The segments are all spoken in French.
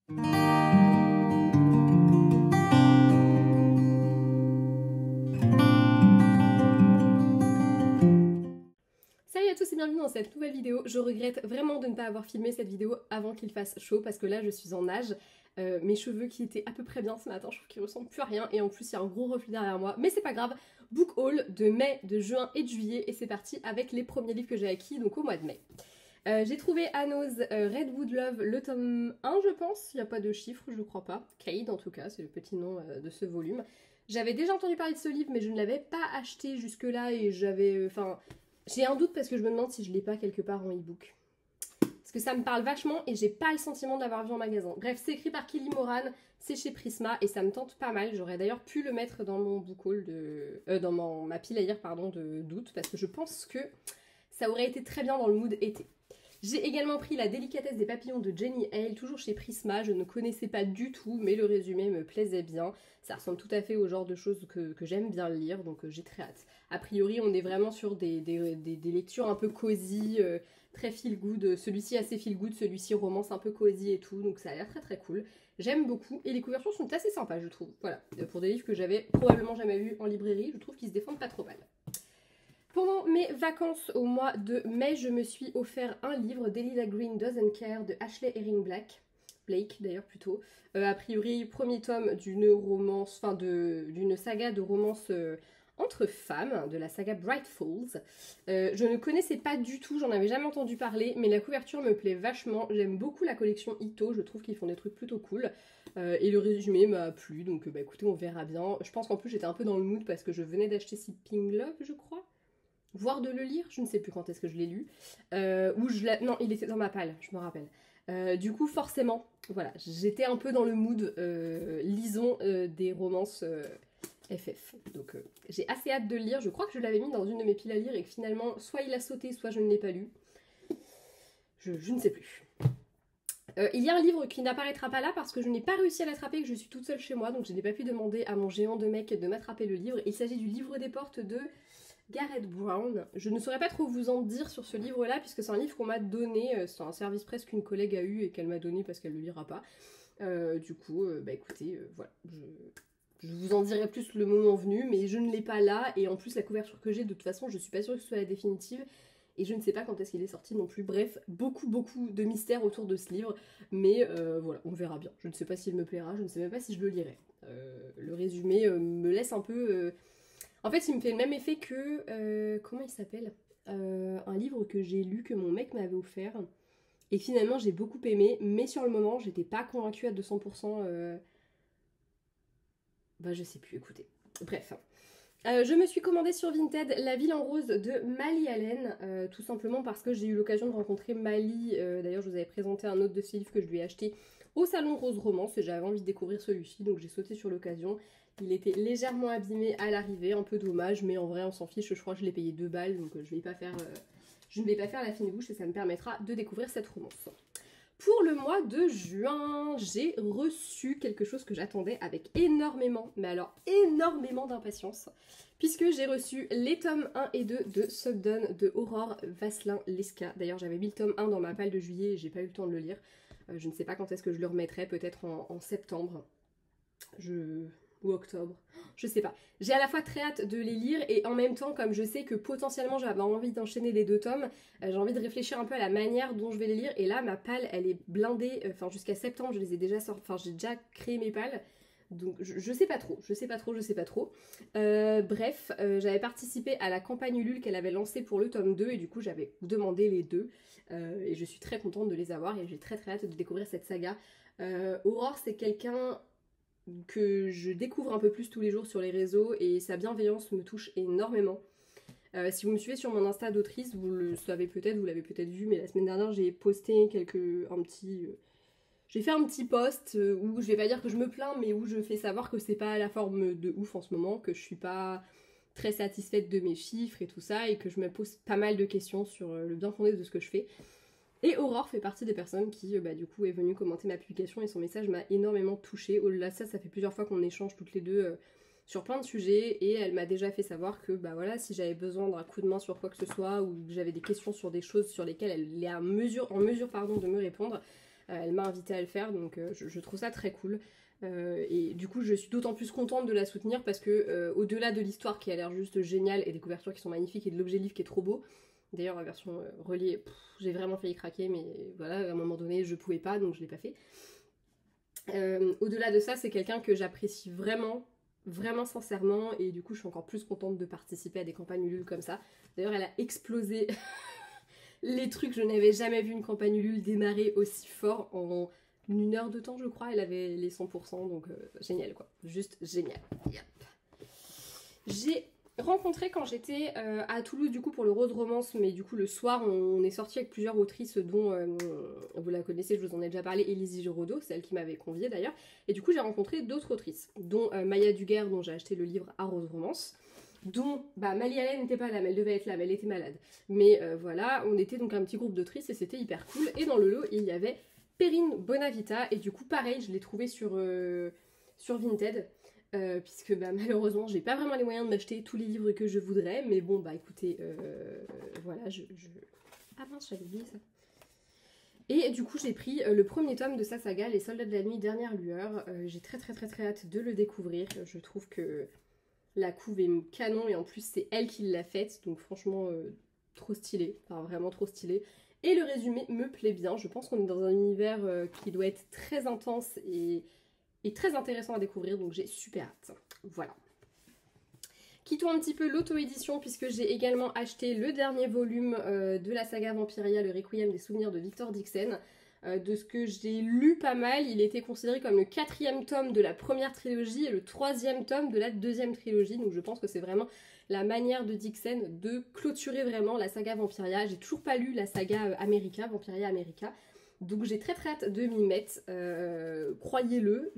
Salut à tous et bienvenue dans cette nouvelle vidéo. Je regrette vraiment de ne pas avoir filmé cette vidéo avant qu'il fasse chaud parce que là je suis en nage. Mes cheveux qui étaient à peu près bien ce matin, je trouve qu'ils ressemblent plus à rien et en plus il y a un gros reflet derrière moi. Mais c'est pas grave, book haul de mai, de juin et de juillet et c'est parti avec les premiers livres que j'ai acquis donc au mois de mai. J'ai trouvé Anno's Redwood Love, le tome 1 je pense, il n'y a pas de chiffre, je crois pas. Cade en tout cas, c'est le petit nom de ce volume. J'avais déjà entendu parler de ce livre mais je ne l'avais pas acheté jusque là et j'avais... j'ai un doute parce que je me demande si je l'ai pas quelque part en e-book. Parce que ça me parle vachement et j'ai pas le sentiment de l'avoir vu en magasin. Bref, c'est écrit par Kelly Moran, c'est chez Prisma et ça me tente pas mal. J'aurais d'ailleurs pu le mettre dans mon book haul dans ma pile à lire pardon, d'août parce que je pense que ça aurait été très bien dans le mood été. J'ai également pris La délicatesse des papillons de Jenny Hale, toujours chez Prisma. Je ne connaissais pas du tout, mais le résumé me plaisait bien. Ça ressemble tout à fait au genre de choses que j'aime bien lire, donc j'ai très hâte. A priori, on est vraiment sur des lectures un peu cosy, très feel good. Celui-ci assez feel good, celui-ci romance un peu cosy et tout, donc ça a l'air très très cool. J'aime beaucoup, et les couvertures sont assez sympas, je trouve. Voilà, pour des livres que j'avais probablement jamais vus en librairie, je trouve qu'ils se défendent pas trop mal. Pendant mes vacances au mois de mai, je me suis offert un livre, Delilah Green Doesn't Care de Ashley Herring Blake d'ailleurs plutôt. A priori, premier tome d'une romance, d'une saga de romance entre femmes, de la saga Bright Falls. Je ne connaissais pas du tout, j'en avais jamais entendu parler, mais la couverture me plaît vachement. J'aime beaucoup la collection Ito, je trouve qu'ils font des trucs plutôt cool. Et le résumé m'a plu, donc bah écoutez, on verra bien. Je pense qu'en plus j'étais un peu dans le mood parce que je venais d'acheter Sipping Love, je crois. Voire de le lire, je ne sais plus quand est-ce que je l'ai lu. Non, il était dans ma palle, je me rappelle. Du coup, forcément, voilà, j'étais un peu dans le mood, lisons des romances FF. Donc j'ai assez hâte de le lire. Je crois que je l'avais mis dans une de mes piles à lire et que finalement, soit il a sauté, soit je ne l'ai pas lu. Je ne sais plus. Il y a un livre qui n'apparaîtra pas là parce que je n'ai pas réussi à l'attraper et que je suis toute seule chez moi. Donc je n'ai pas pu demander à mon géant de mec de m'attraper le livre. Il s'agit du livre des portes de Garrett Brown. Je ne saurais pas trop vous en dire sur ce livre-là, puisque c'est un livre qu'on m'a donné, c'est un service presse qu'une collègue a eu et qu'elle m'a donné parce qu'elle ne le lira pas. Du coup, bah écoutez, voilà, je vous en dirai plus le moment venu, mais je ne l'ai pas là, et en plus la couverture que j'ai, de toute façon, je suis pas sûre que ce soit la définitive, et je ne sais pas quand est-ce qu'il est sorti non plus. Bref, beaucoup de mystères autour de ce livre, mais voilà, on verra bien. Je ne sais pas s'il me plaira, je ne sais même pas si je le lirai. Le résumé me laisse un peu... En fait, il me fait le même effet que... comment il s'appelle un livre que j'ai lu, que mon mec m'avait offert. Et finalement, j'ai beaucoup aimé. Mais sur le moment, j'étais pas convaincue à 200%. Bah, je sais plus, écoutez. Bref. Je me suis commandé sur Vinted La Ville en Rose de Mali Allen. Tout simplement parce que j'ai eu l'occasion de rencontrer Mali. D'ailleurs, je vous avais présenté un autre de ses livres que je lui ai acheté au Salon Rose Romance. Et j'avais envie de découvrir celui-ci. Donc, j'ai sauté sur l'occasion. Il était légèrement abîmé à l'arrivée, un peu dommage, mais en vrai on s'en fiche, je crois que je l'ai payé 2 balles, donc je ne vais pas faire la fine bouche et ça me permettra de découvrir cette romance. Pour le mois de juin, j'ai reçu quelque chose que j'attendais avec énormément, mais alors énormément d'impatience, puisque j'ai reçu les tomes 1 et 2 de Sugden de Aurore Vasselin-Lesca. D'ailleurs j'avais mis le tome 1 dans ma palle de juillet et j'ai pas eu le temps de le lire. Je ne sais pas quand est-ce que je le remettrai, peut-être en septembre. Ou octobre, je sais pas. J'ai à la fois très hâte de les lire et en même temps, comme je sais que potentiellement j'avais envie d'enchaîner les 2 tomes, j'ai envie de réfléchir un peu à la manière dont je vais les lire. Et là, ma palle, elle est blindée, enfin jusqu'à septembre, je les ai déjà sortis, enfin j'ai déjà créé mes palles. Donc je sais pas trop. Bref, j'avais participé à la campagne Ulule qu'elle avait lancée pour le tome 2 et du coup j'avais demandé les 2. Et je suis très contente de les avoir et j'ai très hâte de découvrir cette saga. Aurore, c'est quelqu'un que je découvre un peu plus tous les jours sur les réseaux et sa bienveillance me touche énormément. Si vous me suivez sur mon Insta d'autrice, vous le savez peut-être, vous l'avez peut-être vu, mais la semaine dernière j'ai posté j'ai fait un petit post où je vais pas dire que je me plains, mais où je fais savoir que c'est pas la forme de ouf en ce moment, que je suis pas très satisfaite de mes chiffres et tout ça, et que je me pose pas mal de questions sur le bien fondé de ce que je fais. Et Aurore fait partie des personnes qui, du coup, est venue commenter ma publication et son message m'a énormément touchée. Au-delà de ça, ça fait plusieurs fois qu'on échange toutes les deux sur plein de sujets et elle m'a déjà fait savoir que, voilà, si j'avais besoin d'un coup de main sur quoi que ce soit ou que j'avais des questions sur des choses sur lesquelles elle est en mesure de me répondre, Elle m'a invitée à le faire, donc je trouve ça très cool. Et du coup je suis d'autant plus contente de la soutenir parce que au-delà de l'histoire qui a l'air juste géniale et des couvertures qui sont magnifiques et de l'objet livre qui est trop beau, d'ailleurs la version reliée, j'ai vraiment failli craquer, mais voilà, à un moment donné je pouvais pas, donc je l'ai pas fait. Au-delà de ça, c'est quelqu'un que j'apprécie vraiment, vraiment sincèrement, et du coup je suis encore plus contente de participer à des campagnes Ulule comme ça. D'ailleurs elle a explosé les trucs, je n'avais jamais vu une campagne Ulule démarrer aussi fort en 1 heure de temps je crois, elle avait les 100%, donc génial quoi, juste génial. Yep. J'ai rencontré quand j'étais à Toulouse du coup pour le Rose Romance, mais du coup le soir on est sorti avec plusieurs autrices dont vous la connaissez, je vous en ai déjà parlé, Élisée Giraudot, celle qui m'avait conviée d'ailleurs, et du coup j'ai rencontré d'autres autrices, dont Maya Duguerre dont j'ai acheté le livre à Rose Romance, dont Mali Allen n'était pas là, mais elle devait être là, mais elle était malade, mais voilà, on était donc un petit groupe d'autrices et c'était hyper cool, et dans le lot il y avait Perrine Bonavita, et du coup pareil je l'ai trouvé sur Vinted, puisque malheureusement j'ai pas vraiment les moyens de m'acheter tous les livres que je voudrais, mais bon écoutez, voilà, ah mince, j'avais oublié ça. Et du coup j'ai pris le premier tome de sa saga, Les Soldats de la Nuit, Dernière Lueur. J'ai très hâte de le découvrir. Je trouve que la couve est canon et en plus c'est elle qui l'a faite, donc franchement trop stylé, enfin vraiment trop stylé. Et le résumé me plaît bien, je pense qu'on est dans un univers qui doit être très intense et très intéressant à découvrir, donc j'ai super hâte. Voilà. Quittons un petit peu l'auto-édition puisque j'ai également acheté le dernier volume de la saga Vampiria, le Requiem des souvenirs de Victor Dixon. De ce que j'ai lu pas mal, il était considéré comme le 4e tome de la première trilogie et le 3e tome de la 2e trilogie, donc je pense que c'est vraiment la manière de Dixon de clôturer vraiment la saga Vampiria. J'ai toujours pas lu la saga America, Vampiria America, donc j'ai très hâte de m'y mettre, croyez-le,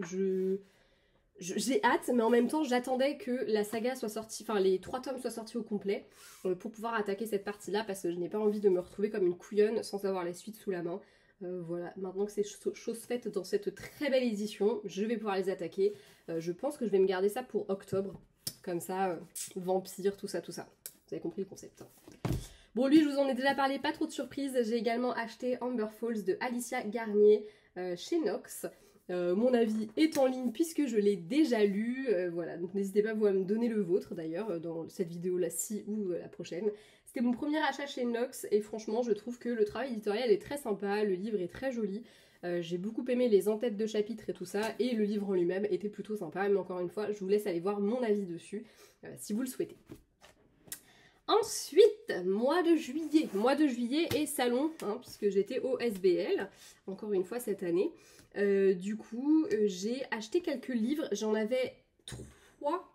j'ai hâte, mais en même temps j'attendais que la saga soit sortie, enfin les 3 tomes soient sortis au complet, pour pouvoir attaquer cette partie-là, parce que je n'ai pas envie de me retrouver comme une couillonne sans avoir les suites sous la main. Voilà, maintenant que c'est chose faite dans cette très belle édition, je vais pouvoir les attaquer. Je pense que je vais me garder ça pour octobre, comme ça, vampire, tout ça. Vous avez compris le concept. Bon, lui, je vous en ai déjà parlé, pas trop de surprise. J'ai également acheté Amber Falls de Alicia Garnier chez Nox. Mon avis est en ligne puisque je l'ai déjà lu. Voilà, donc n'hésitez pas vous à me donner le vôtre d'ailleurs dans cette vidéo-là-ci ou la prochaine. C'était mon premier achat chez Nox et franchement, je trouve que le travail éditorial est très sympa, le livre est très joli. J'ai beaucoup aimé les en-têtes de chapitres et tout ça, et le livre en lui-même était plutôt sympa, mais encore une fois, je vous laisse aller voir mon avis dessus si vous le souhaitez. Ensuite, mois de juillet et salon, hein, puisque j'étais au SBL, encore une fois cette année. Du coup, j'ai acheté quelques livres, j'en avais 3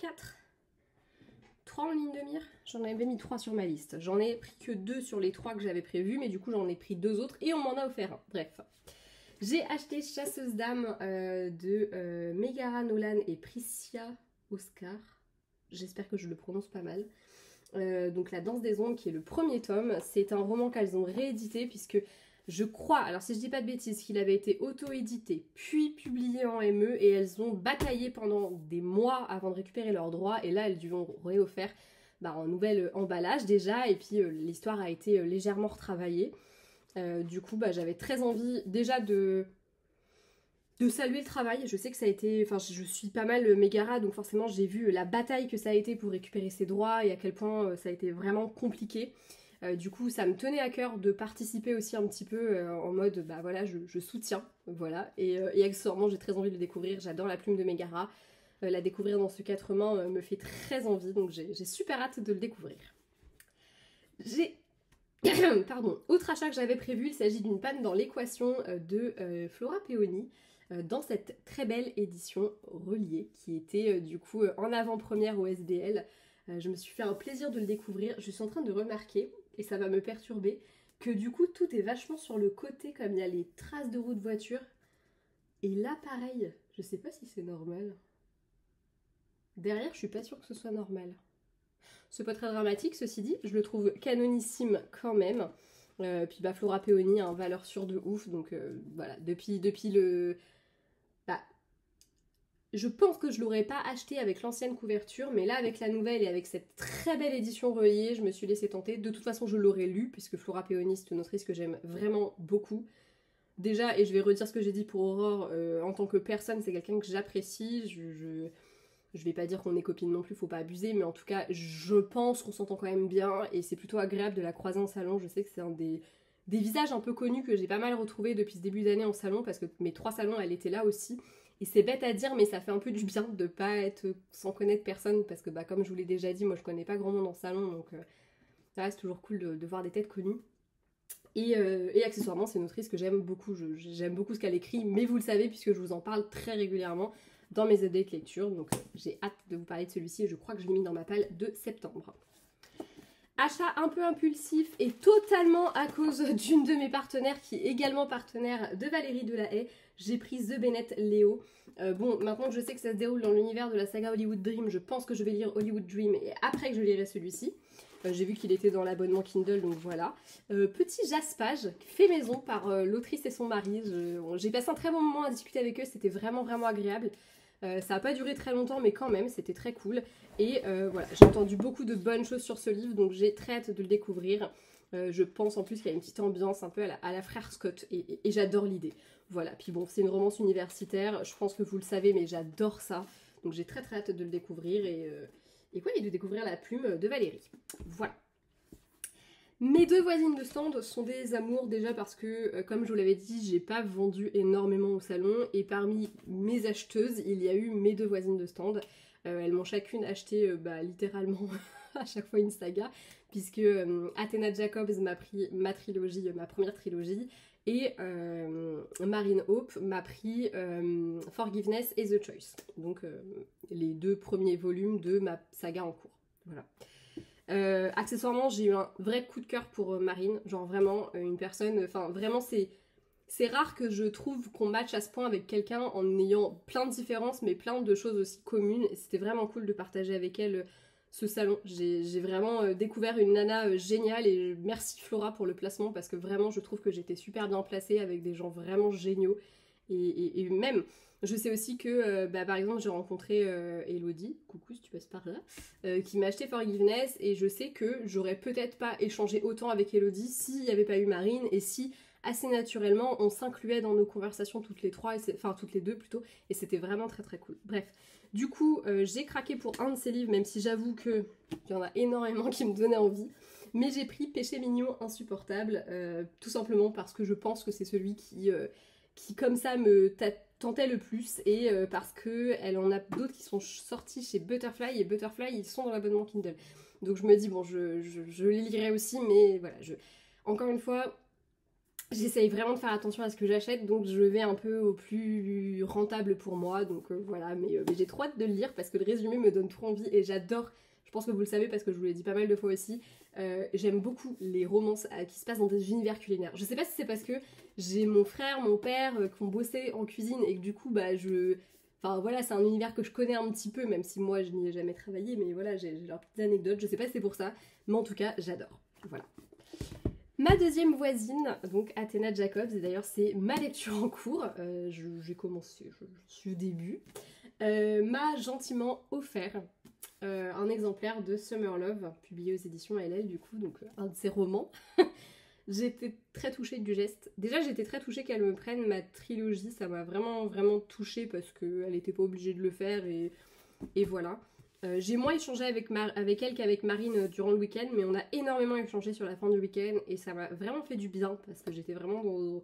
en ligne de mire, j'en avais mis 3 sur ma liste. J'en ai pris que 2 sur les 3 que j'avais prévus, mais du coup j'en ai pris 2 autres et on m'en a offert un. Bref. J'ai acheté Chasseuse d'âmes de Megara Nolan et Priscia Oscar. J'espère que je le prononce pas mal. Donc La Danse des Ombres qui est le premier tome. C'est un roman qu'elles ont réédité puisque je crois, alors si je dis pas de bêtises, qu'il avait été auto-édité puis publié en ME et elles ont bataillé pendant des mois avant de récupérer leurs droits et là elles lui ont réoffert un nouvel emballage déjà et puis l'histoire a été légèrement retravaillée. Du coup j'avais très envie déjà de saluer le travail. Je sais que ça a été, enfin je suis pas mal Megara donc forcément j'ai vu la bataille que ça a été pour récupérer ses droits et à quel point ça a été vraiment compliqué. Du coup ça me tenait à cœur de participer aussi un petit peu en mode voilà je soutiens, voilà, et accessoirement j'ai très envie de le découvrir, j'adore la plume de Megara, la découvrir dans ce 4 mains me fait très envie, donc j'ai super hâte de le découvrir. J'ai pardon, autre achat que j'avais prévu, il s'agit d'une panne dans l'équation de Flora Peony dans cette très belle édition reliée qui était du coup en avant-première au SBL. Je me suis fait un plaisir de le découvrir, je suis en train de remarquer, et ça va me perturber, que du coup tout est vachement sur le côté comme il y a les traces de roues de voiture. Et là pareil, je sais pas si c'est normal. Derrière je suis pas sûre que ce soit normal. C'est pas très dramatique ceci dit, je le trouve canonissime quand même. Puis Flora Peony a valeur sûre de ouf, donc voilà, depuis le... je pense que je l'aurais pas acheté avec l'ancienne couverture, mais là avec la nouvelle et avec cette très belle édition reliée, je me suis laissée tenter. De toute façon je l'aurais lu, puisque Flora Peony c'est une autrice que j'aime vraiment beaucoup. déjà, et je vais redire ce que j'ai dit pour Aurore, en tant que personne, c'est quelqu'un que j'apprécie. Je vais pas dire qu'on est copines non plus, faut pas abuser, mais en tout cas, je pense qu'on s'entend quand même bien et c'est plutôt agréable de la croiser en salon. Je sais que c'est un des visages un peu connus que j'ai pas mal retrouvé depuis ce début d'année en salon parce que mes 3 salons, elle était là aussi. Et c'est bête à dire, mais ça fait un peu du bien de pas être sans connaître personne parce que, bah, comme je vous l'ai déjà dit, moi je connais pas grand monde en salon donc ça reste toujours cool de voir des têtes connues. Et accessoirement, c'est une autrice que j'aime beaucoup. J'aime beaucoup ce qu'elle écrit, mais vous le savez puisque je vous en parle très régulièrement dans mes updates lecture. Donc j'ai hâte de vous parler de celui-ci et je crois que je l'ai mis dans ma palle de septembre. Achat un peu impulsif et totalement à cause d'une de mes partenaires qui est également partenaire de Valérie Delahaye. J'ai pris The Bennett Léo. Bon, maintenant que je sais que ça se déroule dans l'univers de la saga Hollywood Dream, je pense que je vais lire Hollywood Dream et après que je lirai celui-ci. J'ai vu qu'il était dans l'abonnement Kindle, donc voilà. Petit jaspage, fait maison par l'autrice et son mari. J'ai passé un très bon moment à discuter avec eux, c'était vraiment vraiment agréable. Ça n'a pas duré très longtemps, mais quand même, c'était très cool. Et voilà, j'ai entendu beaucoup de bonnes choses sur ce livre, donc j'ai très hâte de le découvrir. Je pense en plus qu'il y a une petite ambiance un peu à la frère Scott, et j'adore l'idée. Voilà, puis bon, c'est une romance universitaire, je pense que vous le savez, mais j'adore ça. Donc j'ai très très hâte de le découvrir et de découvrir la plume de Valérie. Voilà. Mes 2 voisines de stand sont des amours déjà parce que, comme je vous l'avais dit, j'ai pas vendu énormément au salon et parmi mes acheteuses, il y a eu mes 2 voisines de stand. Elles m'ont chacune acheté littéralement à chaque fois une saga puisque Athena Jacobs m'a pris ma trilogie, ma première trilogie et Marine Hope m'a pris Forgiveness et The Choice. Donc les 2 premiers volumes de ma saga en cours. Voilà. Accessoirement, j'ai eu un vrai coup de cœur pour Marine, genre vraiment une personne, enfin vraiment c'est rare que je trouve qu'on matche à ce point avec quelqu'un en ayant plein de différences mais plein de choses aussi communes et c'était vraiment cool de partager avec elle ce salon. J'ai vraiment découvert une nana géniale et merci Flora pour le placement parce que vraiment je trouve que j'étais super bien placée avec des gens vraiment géniaux et même je sais aussi que, par exemple, j'ai rencontré Elodie, coucou si tu passes par là, qui m'a acheté Forgiveness et je sais que j'aurais peut-être pas échangé autant avec Elodie s'il n'y avait pas eu Marine et si assez naturellement on s'incluait dans nos conversations toutes les 3, enfin toutes les 2 plutôt, et c'était vraiment très très cool. Bref, du coup, j'ai craqué pour un de ces livres, même si j'avoue qu'il y en a énormément qui me donnaient envie. Mais j'ai pris Péché mignon insupportable, tout simplement parce que je pense que c'est celui qui comme ça me tentait le plus et parce que elle en a d'autres qui sont sortis chez Butterfly et Butterfly ils sont dans l'abonnement Kindle. Donc je me dis bon je les lirai aussi mais voilà encore une fois j'essaye vraiment de faire attention à ce que j'achète donc je vais un peu au plus rentable pour moi donc voilà mais j'ai trop hâte de le lire parce que le résumé me donne trop envie et j'adore. Je pense que vous le savez parce que je vous l'ai dit pas mal de fois aussi. J'aime beaucoup les romances qui se passent dans des univers culinaires. Je sais pas si c'est parce que j'ai mon frère, mon père qui ont bossé en cuisine et que du coup enfin voilà c'est un univers que je connais un petit peu même si moi je n'y ai jamais travaillé mais voilà j'ai leurs petites anecdotes. Je sais pas si c'est pour ça mais en tout cas j'adore. Voilà. Ma deuxième voisine, donc Athena Jacobs, et d'ailleurs c'est ma lecture en cours, j'ai commencé, je suis au début, m'a gentiment offert un exemplaire de Summer Love, publié aux éditions LL du coup, donc un de ses romans. J'étais très touchée du geste. Déjà j'étais très touchée qu'elle me prenne ma trilogie, ça m'a vraiment vraiment touchée parce qu'elle n'était pas obligée de le faire et voilà. J'ai moins échangé avec elle qu'avec Marine durant le week-end, mais on a énormément échangé sur la fin du week-end et ça m'a vraiment fait du bien parce que j'étais vraiment dans...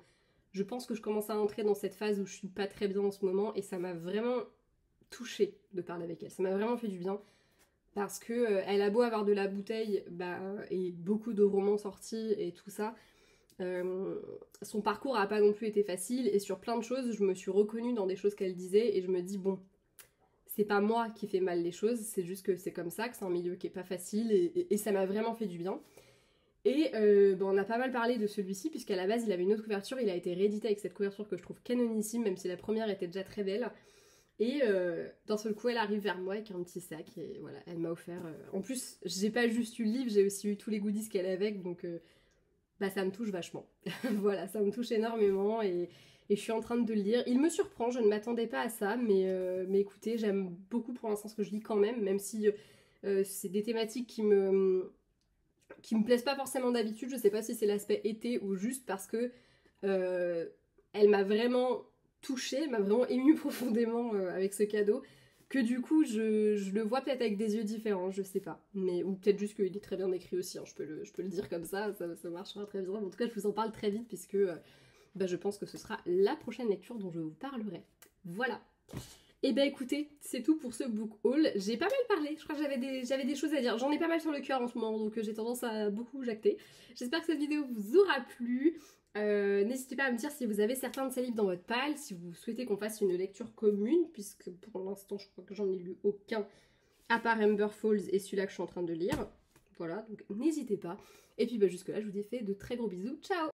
Je pense que je commence à entrer dans cette phase où je suis pas très bien en ce moment et ça m'a vraiment touchée de parler avec elle. Ça m'a vraiment fait du bien parce que elle a beau avoir de la bouteille et beaucoup de romans sortis et tout ça. Son parcours a pas non plus été facile et sur plein de choses je me suis reconnue dans des choses qu'elle disait et je me dis bon c'est pas moi qui fais mal les choses, c'est juste que c'est comme ça, que c'est un milieu qui est pas facile et ça m'a vraiment fait du bien. Et on a pas mal parlé de celui-ci puisqu'à la base il avait une autre couverture, il a été réédité avec cette couverture que je trouve canonissime même si la première était déjà très belle. Et d'un seul coup elle arrive vers moi avec un petit sac et voilà, elle m'a offert... En plus j'ai pas juste eu le livre, j'ai aussi eu tous les goodies qu'elle avait avec donc ça me touche vachement. Voilà, ça me touche énormément et je suis en train de le lire. Il me surprend, je ne m'attendais pas à ça, mais écoutez, j'aime beaucoup pour l'instant ce que je lis quand même si c'est des thématiques qui me plaisent pas forcément d'habitude. Je sais pas si c'est l'aspect été ou juste parce que elle m'a vraiment touchée, elle m'a vraiment émue profondément avec ce cadeau, que du coup je le vois peut-être avec des yeux différents, je sais pas. Mais, ou peut-être juste qu'il est très bien écrit aussi, hein, je peux le dire comme ça marchera très bien. En tout cas, je vous en parle très vite puisque bah, je pense que ce sera la prochaine lecture dont je vous parlerai. Voilà. Et ben écoutez, c'est tout pour ce book haul. J'ai pas mal parlé, je crois que j'avais des choses à dire. J'en ai pas mal sur le cœur en ce moment, donc j'ai tendance à beaucoup jacter. J'espère que cette vidéo vous aura plu. N'hésitez pas à me dire si vous avez certains de ces livres dans votre pile, si vous souhaitez qu'on fasse une lecture commune, puisque pour l'instant je crois que j'en ai lu aucun, à part Amber Falls et celui-là que je suis en train de lire. Voilà, donc n'hésitez pas. Et puis bah, jusque là, je vous ai fait de très gros bisous. Ciao!